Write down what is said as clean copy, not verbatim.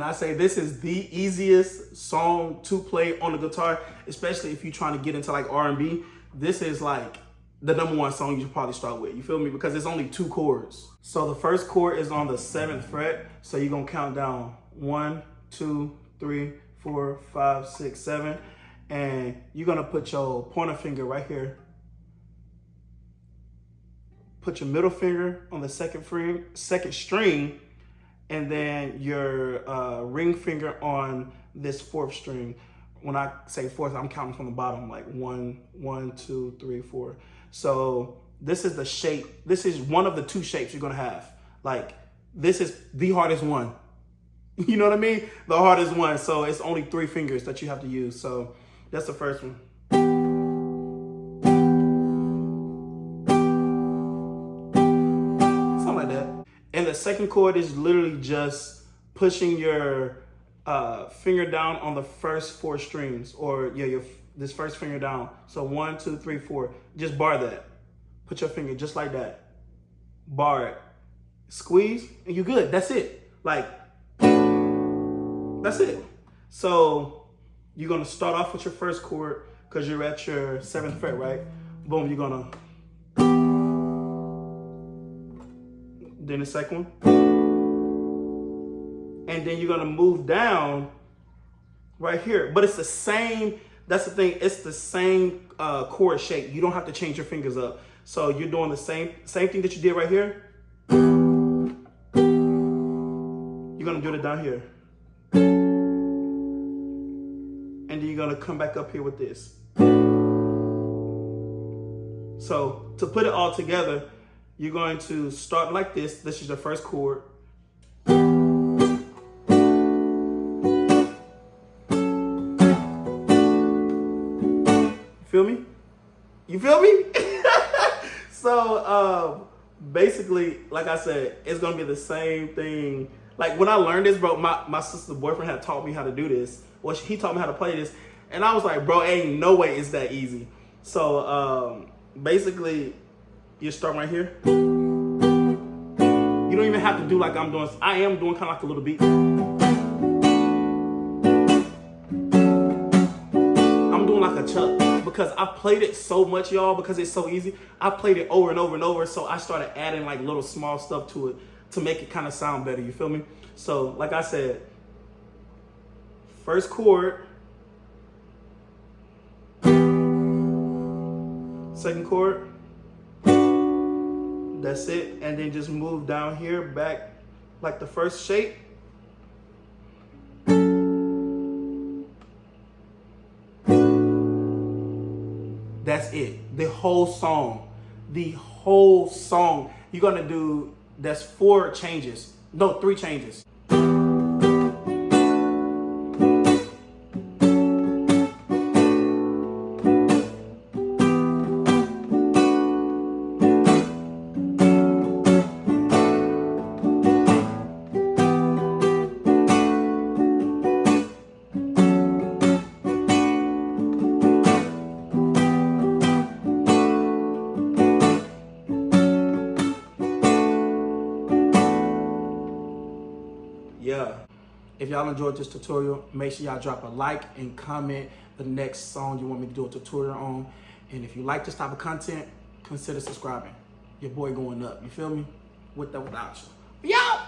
when I say this is the easiest song to play on the guitar, especially if you're trying to get into like R&B, this is like the #1 song you should probably start with. You feel me? Because it's only 2 chords. So the first chord is on the 7th fret. So you're gonna count down 1, 2, 3, 4, 5, 6, 7. And you're gonna put your pointer finger right here. Put your middle finger on the second string, and then your ring finger on this 4th string. When I say 4th, I'm counting from the bottom, like 1, 1, 2, 3, 4. So this is the shape. This is one of the 2 shapes you're gonna have. Like, this is the hardest one. You know what I mean? The hardest one. So it's only 3 fingers that you have to use. So that's the first one. Something like that. And the second chord is literally just pushing your finger down on the first 4 strings, or this first finger down. So 1, 2, 3, 4. Just bar that. Put your finger just like that. Bar it. Squeeze, and you're good. That's it. Like, that's it. So you're gonna start off with your first chord because you're at your 7th fret, right? Boom, you're gonna. Then the second one. And then you're gonna move down right here. But it's the same, that's the thing, it's the same chord shape. You don't have to change your fingers up. So you're doing the same thing that you did right here. You're gonna do it down here. And then you're gonna come back up here with this. So to put it all together, you're going to start like this. This is your first chord. Feel me? You feel me? So basically, like I said, it's gonna be the same thing. Like when I learned this, bro, my sister's boyfriend had taught me how to do this. Well, he taught me how to play this. And I was like, bro, ain't no way it's that easy. So basically, you start right here. You don't even have to do like I'm doing. I am doing kind of like a little beat. I'm doing like a chuck. Because I played it so much, y'all, because it's so easy. I played it over and over and over, so I started adding like little small stuff to it to make it kind of sound better, you feel me? So, like I said, first chord, second chord, that's it, and then just move down here, back like the first shape. That's it. The whole song. You're gonna do, that's 4 changes. No, 3 changes. Yeah. If y'all enjoyed this tutorial, make sure y'all drop a like and comment the next song you want me to do a tutorial on. And if you like this type of content, consider subscribing. Your boy going up. You feel me? With that, without you. Yo!